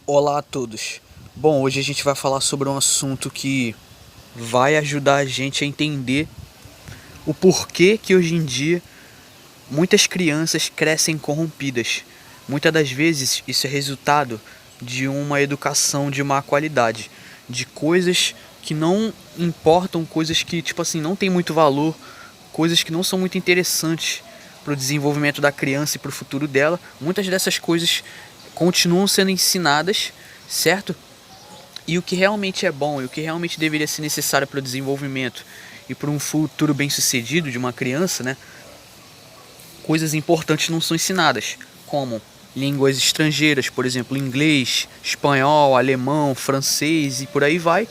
Olá a todos. Bom, hoje a gente vai falar sobre um assunto que vai ajudar a gente a entender o porquê que hoje em dia muitas crianças crescem corrompidas. Muitas das vezes isso é resultado de uma educação de má qualidade, de coisas que não importam, coisas que tipo assim não tem muito valor, coisas que não são muito interessantes para o desenvolvimento da criança e para o futuro dela. Muitas dessas coisas continuam sendo ensinadas, certo? E o que realmente é bom e o que realmente deveria ser necessário para o desenvolvimento e para um futuro bem sucedido de uma criança, né? Coisas importantes não são ensinadas, como línguas estrangeiras, por exemplo, inglês, espanhol, alemão, francês e por aí vai.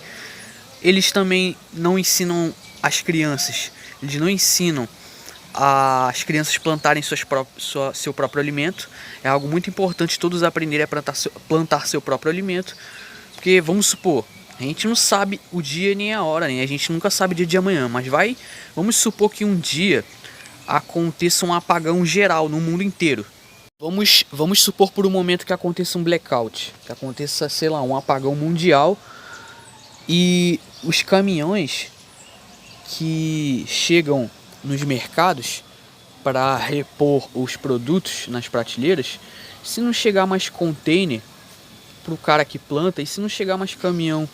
Eles também não ensinam as crianças, eles não ensinam as crianças plantarem seu próprio alimento. É algo muito importante todos aprenderem a plantar seu próprio alimento. Porque vamos supor, a gente não sabe o dia nem a hora, né? A gente nunca sabe o dia de amanhã, mas vamos supor que um dia aconteça um apagão geral no mundo inteiro. Vamos supor por um momento que aconteça um blackout, que aconteça, sei lá, um apagão mundial e os caminhões que chegam nos mercados para repor os produtos nas prateleiras, se não chegar mais container para o cara que planta e se não chegar mais caminhão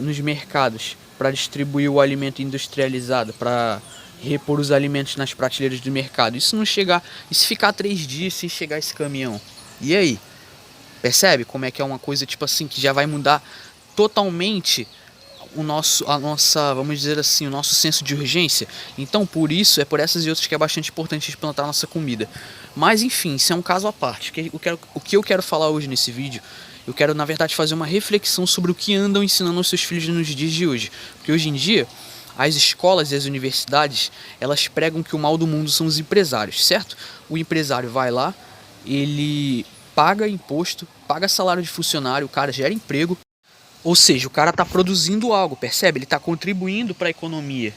nos mercados para distribuir o alimento industrializado, para repor os alimentos nas prateleiras do mercado, isso não chegar, e se ficar 3 dias sem chegar esse caminhão, e aí? Percebe como é que é uma coisa tipo assim que já vai mudar totalmente vamos dizer assim, o nosso senso de urgência. Então, por isso, é por essas e outras que é bastante importante a gente plantar a nossa comida. Mas, enfim, isso é um caso à parte. O que eu quero falar hoje nesse vídeo, eu quero, na verdade, fazer uma reflexão sobre o que andam ensinando aos seus filhos nos dias de hoje. Porque hoje em dia, as escolas e as universidades, elas pregam que o mal do mundo são os empresários, certo? O empresário vai lá, ele paga imposto, paga salário de funcionário, o cara gera emprego. Ou seja, o cara está produzindo algo, percebe? Ele está contribuindo para a economia,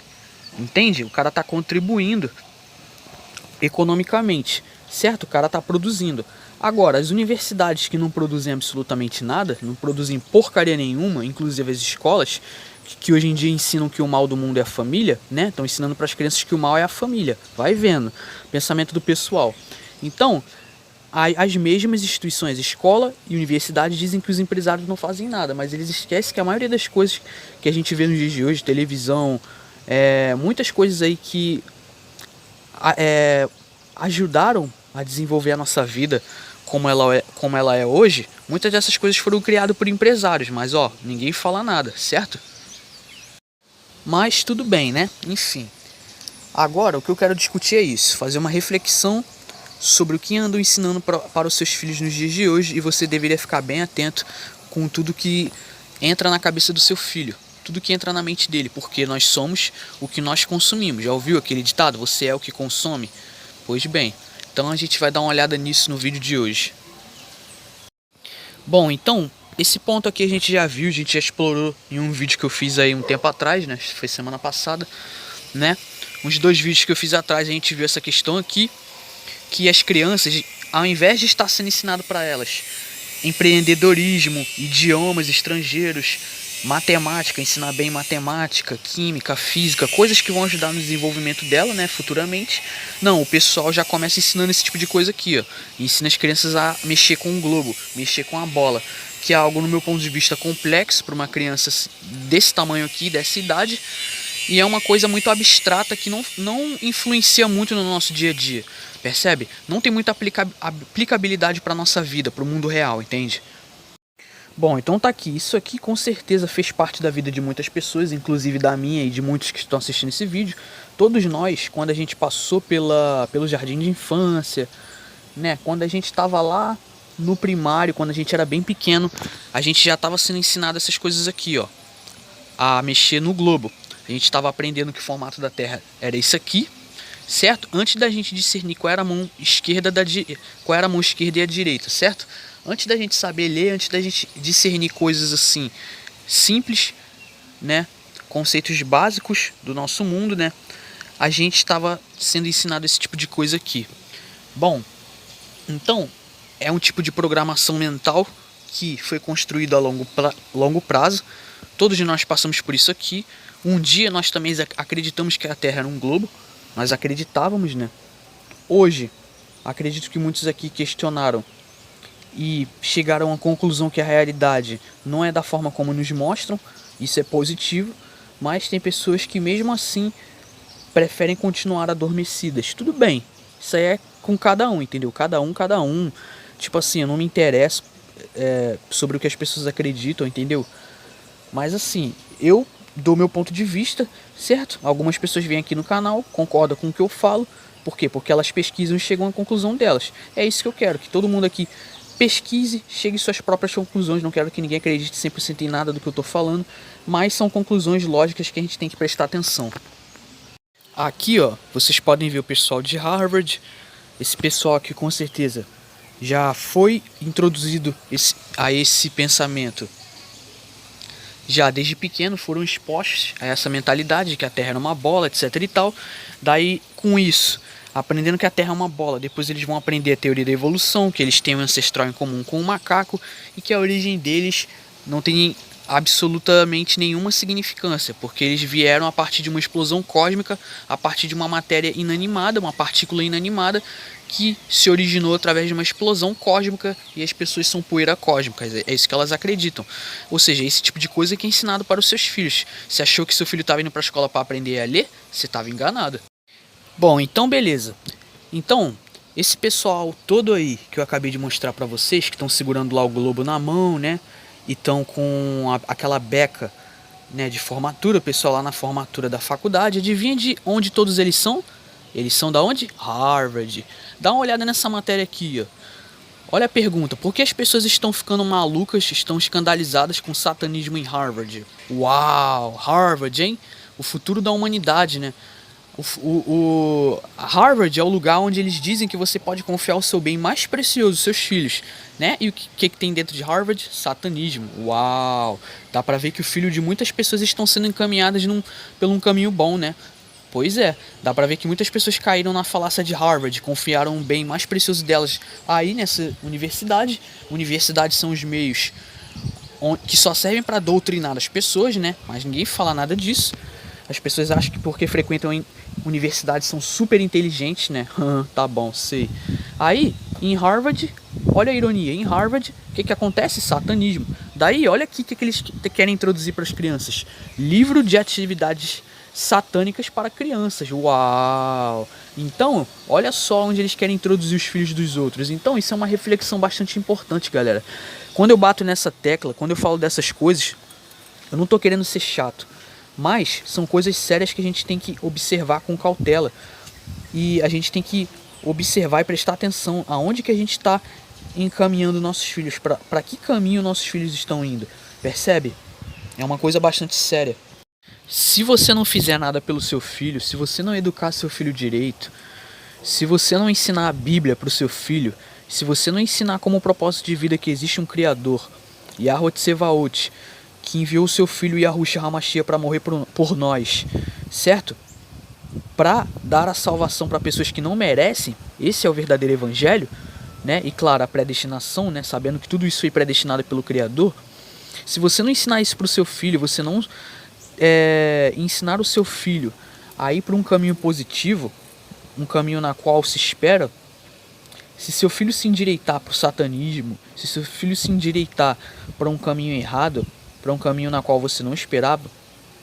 entende? O cara está contribuindo economicamente, certo? O cara está produzindo. Agora, as universidades que não produzem absolutamente nada, não produzem porcaria nenhuma, inclusive as escolas, que hoje em dia ensinam que o mal do mundo é a família, né? Estão ensinando para as crianças que o mal é a família. Vai vendo. Pensamento do pessoal. Então, as mesmas instituições, escola e universidade, dizem que os empresários não fazem nada, mas eles esquecem que a maioria das coisas que a gente vê nos dias de hoje, televisão, muitas coisas aí que ajudaram a desenvolver a nossa vida como ela é hoje, muitas dessas coisas foram criadas por empresários, mas ó, ninguém fala nada, certo? Mas tudo bem, né? Enfim. Agora o que eu quero discutir é isso, fazer uma reflexão sobre o que andam ensinando para os seus filhos nos dias de hoje, e você deveria ficar bem atento com tudo que entra na cabeça do seu filho, tudo que entra na mente dele, porque nós somos o que nós consumimos. Já ouviu aquele ditado? Você é o que consome? Pois bem, então a gente vai dar uma olhada nisso no vídeo de hoje. Bom, então, esse ponto aqui a gente já viu, a gente já explorou em um vídeo que eu fiz aí um tempo atrás, né? Foi semana passada, né? Uns 2 vídeos que eu fiz atrás a gente viu essa questão aqui, que as crianças, ao invés de estar sendo ensinado para elas empreendedorismo, idiomas estrangeiros, matemática, ensinar bem matemática, química, física, coisas que vão ajudar no desenvolvimento dela, né, futuramente. Não, o pessoal já começa ensinando esse tipo de coisa aqui, ó. Ensina as crianças a mexer com o globo, mexer com a bola, que é algo, no meu ponto de vista, complexo para uma criança desse tamanho aqui, dessa idade. E é uma coisa muito abstrata que não influencia muito no nosso dia a dia, percebe? Não tem muita aplicabilidade para a nossa vida, para o mundo real, entende? Bom, então tá aqui. Isso aqui com certeza fez parte da vida de muitas pessoas, inclusive da minha e de muitos que estão assistindo esse vídeo. Todos nós, quando a gente passou pelo jardim de infância, né? Quando a gente estava lá no primário, quando a gente era bem pequeno, a gente já estava sendo ensinado essas coisas aqui, ó. A mexer no globo. A gente estava aprendendo que o formato da Terra era isso aqui, certo? Antes da gente discernir qual era a mão esquerda qual era a mão esquerda e a direita, certo? Antes da gente saber ler, antes da gente discernir coisas assim simples, né? Conceitos básicos do nosso mundo, né? A gente estava sendo ensinado esse tipo de coisa aqui. Bom, então é um tipo de programação mental que foi construído a longo prazo. Todos nós passamos por isso aqui. Um dia nós também acreditamos que a Terra era um globo. Nós acreditávamos, né? Hoje, acredito que muitos aqui questionaram e chegaram à conclusão que a realidade não é da forma como nos mostram. Isso é positivo. Mas tem pessoas que mesmo assim preferem continuar adormecidas. Tudo bem. Isso aí é com cada um, entendeu? Cada um. Tipo assim, eu não me interesso sobre o que as pessoas acreditam, entendeu? Mas assim, eu dou meu ponto de vista, certo? Algumas pessoas vêm aqui no canal, concordam com o que eu falo. Por quê? Porque elas pesquisam e chegam à conclusão delas. É isso que eu quero, que todo mundo aqui pesquise, chegue às suas próprias conclusões. Não quero que ninguém acredite 100% em nada do que eu tô falando, mas são conclusões lógicas que a gente tem que prestar atenção. Aqui, ó, vocês podem ver o pessoal de Harvard. Esse pessoal aqui com certeza já foi introduzido a esse pensamento. Já desde pequeno foram expostos a essa mentalidade de que a Terra era uma bola, etc e tal. Daí, com isso, aprendendo que a Terra é uma bola, depois eles vão aprender a teoria da evolução, que eles têm um ancestral em comum com o macaco e que a origem deles não tem absolutamente nenhuma significância, porque eles vieram a partir de uma explosão cósmica, a partir de uma matéria inanimada, uma partícula inanimada que se originou através de uma explosão cósmica e as pessoas são poeira cósmica, é isso que elas acreditam. Ou seja, esse tipo de coisa que é ensinado para os seus filhos. Você achou que seu filho estava indo para a escola para aprender a ler? Você estava enganado. Bom, então beleza. Então, esse pessoal todo aí que eu acabei de mostrar para vocês, que estão segurando lá o globo na mão, né? E estão com aquela beca, né, de formatura, o pessoal lá na formatura da faculdade. Adivinha de onde todos eles são? Eles são da onde? Harvard. Dá uma olhada nessa matéria aqui, ó. Olha a pergunta, por que as pessoas estão ficando malucas, estão escandalizadas com satanismo em Harvard? Uau, Harvard, hein? O futuro da humanidade, né? Harvard é o lugar onde eles dizem que você pode confiar o seu bem mais precioso, seus filhos, né? E o que tem dentro de Harvard? Satanismo. Uau! Dá pra ver que o filho de muitas pessoas estão sendo encaminhadas por um caminho bom, né? Pois é, dá pra ver que muitas pessoas caíram na falácia de Harvard, confiaram o bem mais precioso delas aí nessa universidade. Universidades são os meios que só servem pra doutrinar as pessoas, né? Mas ninguém fala nada disso. As pessoas acham que porque frequentam universidades são super inteligentes, né? Tá bom, sei. Aí, em Harvard, olha a ironia, em Harvard, o que acontece? Satanismo. Daí, olha aqui o que eles querem introduzir para as crianças. Livro de atividades satânicas para crianças. Uau! Então, olha só onde eles querem introduzir os filhos dos outros. Então, isso é uma reflexão bastante importante, galera. Quando eu bato nessa tecla, quando eu falo dessas coisas, eu não tô querendo ser chato. Mas são coisas sérias que a gente tem que observar com cautela. E a gente tem que observar e prestar atenção aonde que a gente está encaminhando nossos filhos. Para que caminho nossos filhos estão indo. Percebe? É uma coisa bastante séria. Se você não fizer nada pelo seu filho, se você não educar seu filho direito, se você não ensinar a Bíblia para o seu filho, se você não ensinar como propósito de vida que existe um Criador, Yahweh Tsevaot, que enviou o seu filho Yahushua HaMashiach para morrer por nós, certo? Para dar a salvação para pessoas que não merecem, esse é o verdadeiro evangelho, né? E claro, a predestinação, né? Sabendo que tudo isso foi predestinado pelo Criador. Se você não ensinar isso para o seu filho, você não ensinar o seu filho a ir para um caminho positivo, um caminho na qual se espera, se seu filho se endireitar para o satanismo, se seu filho se endireitar para um caminho errado, para um caminho na qual você não esperava,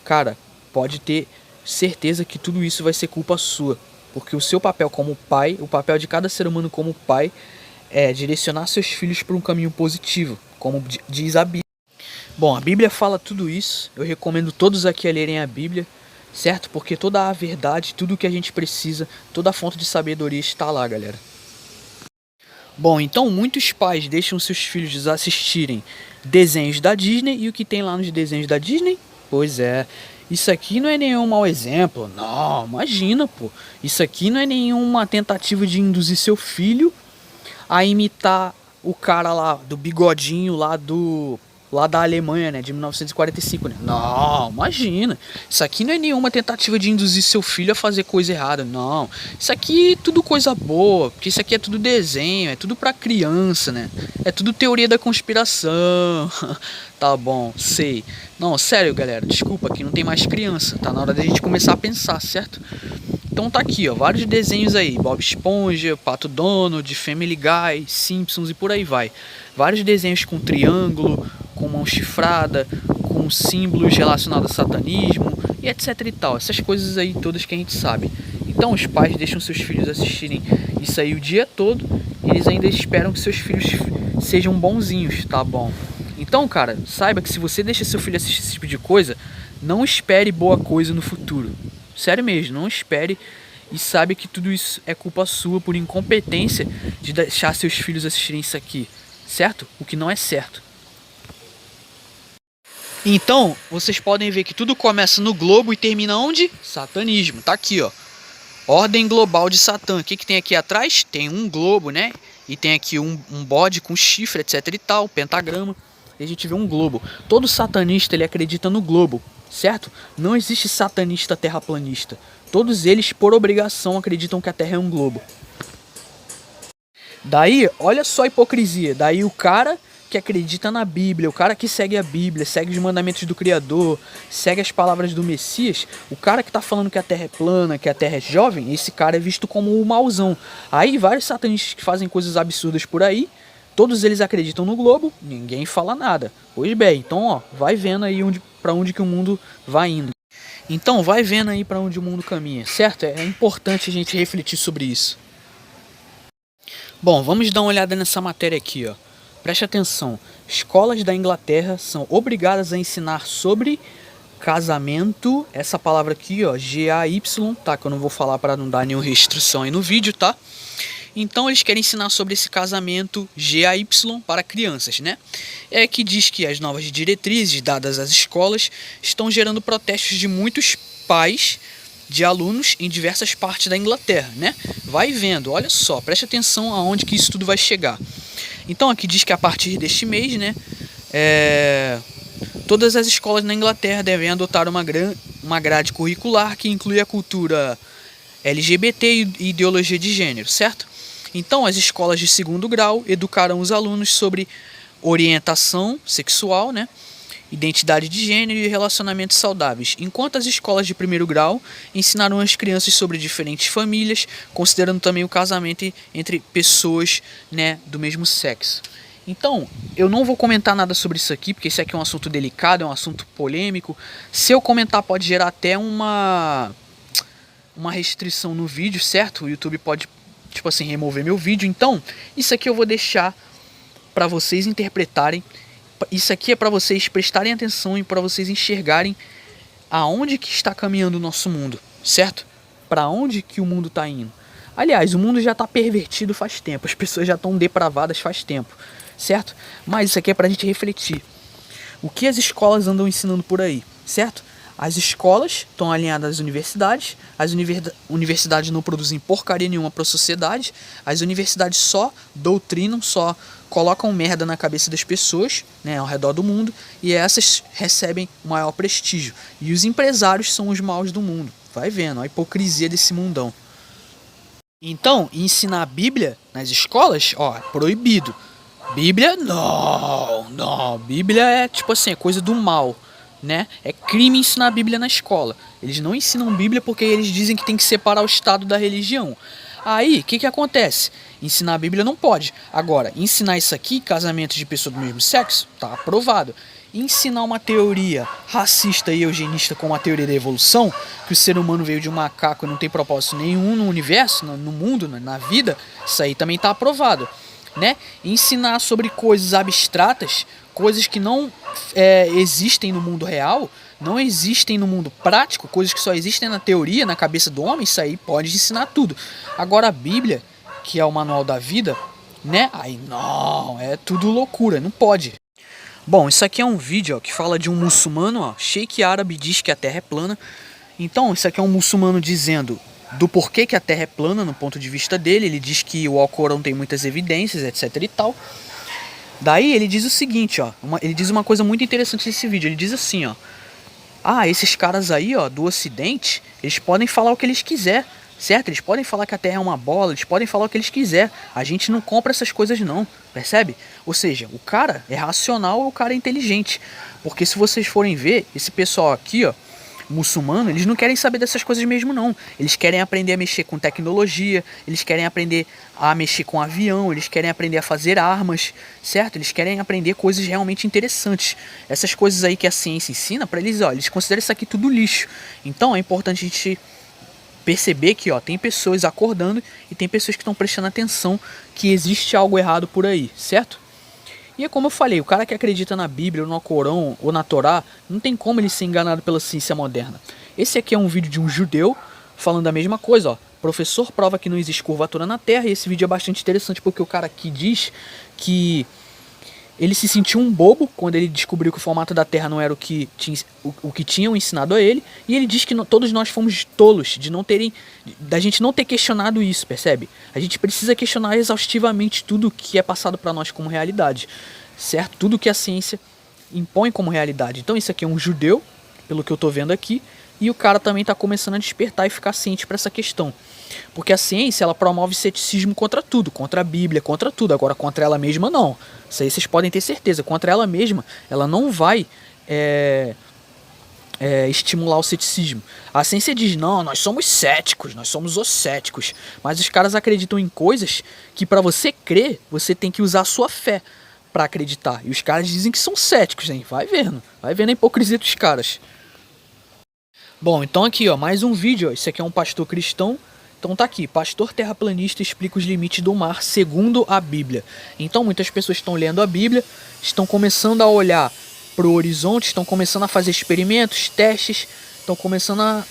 cara, pode ter certeza que tudo isso vai ser culpa sua, porque o seu papel como pai, o papel de cada ser humano como pai, é direcionar seus filhos para um caminho positivo, como diz a Bíblia. Bom, a Bíblia fala tudo isso, eu recomendo todos aqui a lerem a Bíblia, certo? Porque toda a verdade, tudo o que a gente precisa, toda a fonte de sabedoria está lá, galera. Bom, então muitos pais deixam seus filhos assistirem desenhos da Disney, e o que tem lá nos desenhos da Disney? Pois é, isso aqui não é nenhum mau exemplo, não, imagina, pô. Isso aqui não é nenhuma tentativa de induzir seu filho a imitar o cara lá do bigodinho lá do lá da Alemanha, né, de 1945, né? Não, imagina. Isso aqui não é nenhuma tentativa de induzir seu filho a fazer coisa errada, não. Isso aqui é tudo coisa boa, porque isso aqui é tudo desenho, é tudo pra criança, né? É tudo teoria da conspiração. Tá bom, sei. Não, sério, galera, desculpa, aqui não tem mais criança. Tá na hora da gente começar a pensar, certo? Então tá aqui, ó, vários desenhos aí, Bob Esponja, Pato Donald, Family Guy, Simpsons e por aí vai. Vários desenhos com triângulo, com mão chifrada, com símbolos relacionados a satanismo e etc e tal. Essas coisas aí todas que a gente sabe. Então os pais deixam seus filhos assistirem isso aí o dia todo e eles ainda esperam que seus filhos sejam bonzinhos, tá bom? Então, cara, saiba que se você deixa seu filho assistir esse tipo de coisa, não espere boa coisa no futuro. Sério mesmo, não espere e sabe que tudo isso é culpa sua por incompetência de deixar seus filhos assistirem isso aqui, certo? O que não é certo. Então, vocês podem ver que tudo começa no globo e termina onde? Satanismo, tá aqui, ó. Ordem global de Satã. O que tem aqui atrás? Tem um globo, né? E tem aqui um bode com chifre, etc e tal, pentagrama. E a gente vê um globo. Todo satanista, ele acredita no globo, certo? Não existe satanista terraplanista. Todos eles, por obrigação, acreditam que a Terra é um globo. Daí, olha só a hipocrisia. Daí o cara que acredita na Bíblia, o cara que segue a Bíblia, segue os mandamentos do Criador, segue as palavras do Messias, o cara que tá falando que a Terra é plana, que a Terra é jovem, esse cara é visto como o mauzão. Aí vários satanistas que fazem coisas absurdas por aí, todos eles acreditam no globo, ninguém fala nada. Pois bem, então ó, vai vendo aí pra onde que o mundo vai indo. Então vai vendo aí pra onde o mundo caminha, certo? É importante a gente refletir sobre isso. Bom, vamos dar uma olhada nessa matéria aqui, ó. Preste atenção. Escolas da Inglaterra são obrigadas a ensinar sobre casamento. Essa palavra aqui, ó, G-A-Y, tá? Que eu não vou falar para não dar nenhuma restrição aí no vídeo, tá? Então eles querem ensinar sobre esse casamento G-A-Y para crianças, né? É que diz que as novas diretrizes dadas às escolas estão gerando protestos de muitos pais de alunos em diversas partes da Inglaterra, né? Vai vendo, olha só, preste atenção aonde que isso tudo vai chegar. Então aqui diz que a partir deste mês, né, todas as escolas na Inglaterra devem adotar uma grade curricular que inclui a cultura LGBT e ideologia de gênero, certo? Então as escolas de segundo grau educarão os alunos sobre orientação sexual, né, identidade de gênero e relacionamentos saudáveis, enquanto as escolas de primeiro grau ensinaram as crianças sobre diferentes famílias, considerando também o casamento entre pessoas, né, do mesmo sexo. Então, eu não vou comentar nada sobre isso aqui, porque esse aqui é um assunto delicado, é um assunto polêmico. Se eu comentar pode gerar até uma restrição no vídeo, certo? O YouTube pode, tipo assim, remover meu vídeo. Então, isso aqui eu vou deixar para vocês interpretarem. Isso aqui é para vocês prestarem atenção e para vocês enxergarem aonde que está caminhando o nosso mundo, certo? Para onde que o mundo está indo. Aliás, o mundo já está pervertido faz tempo, as pessoas já estão depravadas faz tempo, certo? Mas isso aqui é para a gente refletir. O que as escolas andam ensinando por aí, certo? As escolas estão alinhadas às universidades, as universidades não produzem porcaria nenhuma para a sociedade, as universidades só doutrinam, só colocam merda na cabeça das pessoas, né, ao redor do mundo, e essas recebem maior prestígio. E os empresários são os maus do mundo. Vai vendo a hipocrisia desse mundão. Então, ensinar a Bíblia nas escolas, ó, é proibido. Bíblia, não. Bíblia é tipo assim, é coisa do mal, né? É crime ensinar a Bíblia na escola. Eles não ensinam Bíblia porque eles dizem que tem que separar o Estado da religião. Aí, o que acontece? Ensinar a Bíblia não pode. Agora, ensinar isso aqui, casamento de pessoas do mesmo sexo, tá aprovado. Ensinar uma teoria racista e eugenista como a teoria da evolução, que o ser humano veio de um macaco e não tem propósito nenhum no universo, no mundo, na vida, isso aí também tá aprovado, né? Ensinar sobre coisas abstratas, coisas que não existem no mundo real, não existem no mundo prático, coisas que só existem na teoria, na cabeça do homem, isso aí pode ensinar tudo. Agora a Bíblia, que é o manual da vida, né? Aí não, é tudo loucura, não pode. Bom, isso aqui é um vídeo, ó, que fala de um muçulmano, ó, Sheik árabe diz que a Terra é plana. Então, isso aqui é um muçulmano dizendo do porquê que a Terra é plana no ponto de vista dele. Ele diz que o Alcorão tem muitas evidências, etc e tal. Daí ele diz o seguinte, ó, ele diz uma coisa muito interessante nesse vídeo. Ele diz assim, ó: ah, esses caras aí, ó, do Ocidente, eles podem falar o que eles quiser, certo? Eles podem falar que a Terra é uma bola, eles podem falar o que eles quiser. A gente não compra essas coisas não, percebe? Ou seja, o cara é racional ou o cara é inteligente. Porque se vocês forem ver, esse pessoal aqui, ó, muçulmano, eles não querem saber dessas coisas mesmo não. Eles querem aprender a mexer com tecnologia, eles querem aprender a mexer com avião, eles querem aprender a fazer armas, certo? Eles querem aprender coisas realmente interessantes. Essas coisas aí que a ciência ensina, para eles, ó, eles consideram isso aqui tudo lixo. Então é importante a gente perceber que, ó, tem pessoas acordando e tem pessoas que estão prestando atenção que existe algo errado por aí, certo? E é como eu falei, o cara que acredita na Bíblia, ou no Corão, ou na Torá, não tem como ele ser enganado pela ciência moderna. Esse aqui é um vídeo de um judeu falando a mesma coisa, ó. Professor prova que não existe curvatura na Terra, e esse vídeo é bastante interessante porque o cara aqui diz que ele se sentiu um bobo quando ele descobriu que o formato da Terra não era o que tinham ensinado a ele, e ele diz que todos nós fomos tolos de não terem, da gente não ter questionado isso, percebe? A gente precisa questionar exaustivamente tudo que é passado para nós como realidade, certo? Tudo que a ciência impõe como realidade. Então isso aqui é um judeu, pelo que eu tô vendo aqui, e o cara também está começando a despertar e ficar ciente para essa questão. Porque a ciência, ela promove ceticismo contra tudo, contra a Bíblia, contra tudo. Agora, contra ela mesma, não. Isso aí vocês podem ter certeza. Contra ela mesma, ela não vai estimular o ceticismo. A ciência diz, não, nós somos céticos, nós somos os céticos. Mas os caras acreditam em coisas que para você crer, você tem que usar a sua fé para acreditar. E os caras dizem que são céticos, hein? Vai vendo a hipocrisia dos caras. Bom, então aqui, ó, mais um vídeo, ó. Esse aqui é um pastor cristão. Então tá aqui, pastor terraplanista explica os limites do mar segundo a Bíblia. Então muitas pessoas estão lendo a Bíblia, estão começando a olhar para o horizonte, estão começando a fazer experimentos, testes, estão começando a,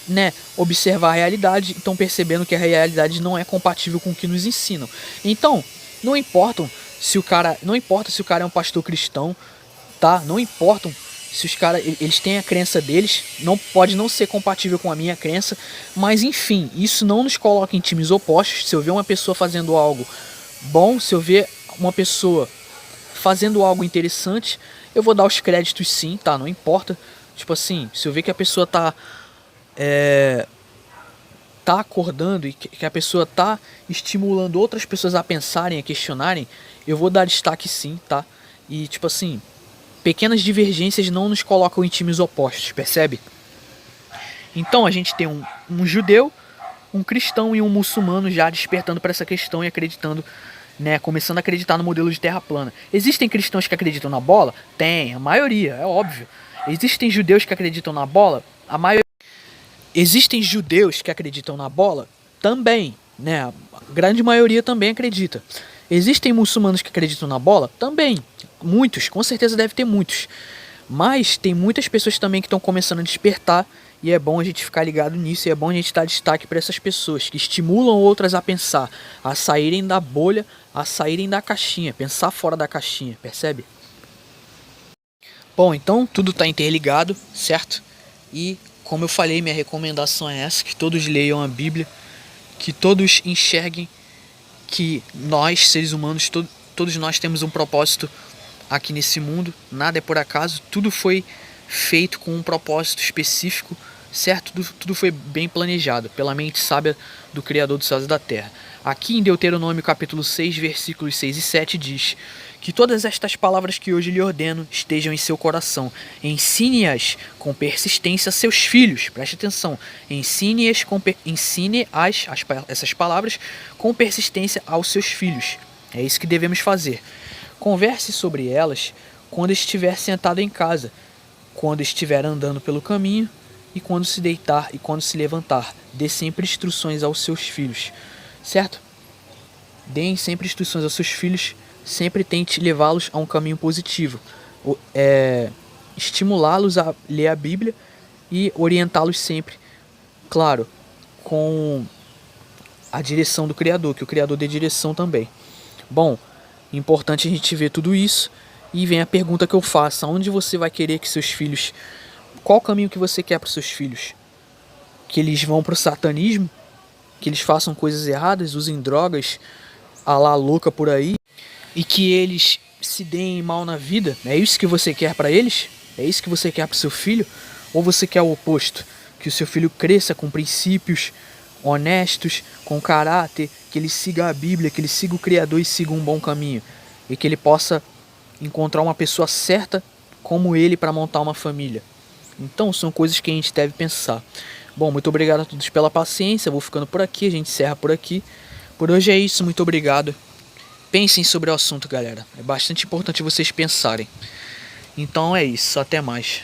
observar a realidade, estão percebendo que a realidade não é compatível com o que nos ensinam. Então, não importa se o cara é um pastor cristão, tá? Não importa se os caras, eles têm a crença deles, não pode não ser compatível com a minha crença, mas enfim, isso não nos coloca em times opostos. Se eu ver uma pessoa fazendo algo bom, se eu ver uma pessoa fazendo algo interessante, eu vou dar os créditos sim, tá? Não importa, tipo assim, se eu ver que a pessoa tá acordando e que a pessoa tá estimulando outras pessoas a pensarem, a questionarem, eu vou dar destaque sim, tá? E tipo assim, pequenas divergências não nos colocam em times opostos, percebe? Então a gente tem um judeu, um cristão e um muçulmano já despertando para essa questão e acreditando, começando a acreditar no modelo de terra plana. Existem cristãos que acreditam na bola? Tem, a maioria, é óbvio. Existem judeus que acreditam na bola? A maioria. Existem judeus que acreditam na bola? Também, a grande maioria também acredita. Existem muçulmanos que acreditam na bola? Também. Muitos, com certeza deve ter muitos. Mas tem muitas pessoas também que estão começando a despertar. E é bom a gente ficar ligado nisso. E é bom a gente dar destaque para essas pessoas que estimulam outras a pensar, a saírem da bolha, a saírem da caixinha, pensar fora da caixinha, percebe? Bom, então tudo está interligado, certo? E como eu falei, minha recomendação é essa, que todos leiam a Bíblia, que todos enxerguem que nós, seres humanos, todos nós temos um propósito aqui nesse mundo, nada é por acaso, tudo foi feito com um propósito específico, certo? Tudo foi bem planejado pela mente sábia do Criador dos céus e da terra. Aqui em Deuteronômio capítulo 6, versículos 6 e 7 diz que todas estas palavras que hoje lhe ordeno estejam em seu coração. Ensine-as com persistência a seus filhos. Preste atenção. Ensine essas palavras com persistência aos seus filhos. É isso que devemos fazer. Converse sobre elas quando estiver sentado em casa, quando estiver andando pelo caminho e quando se deitar e quando se levantar. Dê sempre instruções aos seus filhos, certo? Deem sempre instruções aos seus filhos, sempre tente levá-los a um caminho positivo, estimulá-los a ler a Bíblia e orientá-los sempre, claro, com a direção do Criador, que o Criador dê direção também. Bom, importante a gente ver tudo isso. E vem a pergunta que eu faço: aonde você vai querer que seus filhos... Qual o caminho que você quer para os seus filhos? Que eles vão para o satanismo? Que eles façam coisas erradas, usem drogas, a lá louca por aí? E que eles se deem mal na vida? É isso que você quer para eles? É isso que você quer para seu filho? Ou você quer o oposto? Que o seu filho cresça com princípios honestos, com caráter, que ele siga a Bíblia, que ele siga o Criador e siga um bom caminho. E que ele possa encontrar uma pessoa certa como ele para montar uma família. Então são coisas que a gente deve pensar. Bom, muito obrigado a todos pela paciência. Vou ficando por aqui, a gente encerra por aqui. Por hoje é isso, muito obrigado. Pensem sobre o assunto, galera. É bastante importante vocês pensarem. Então é isso, até mais.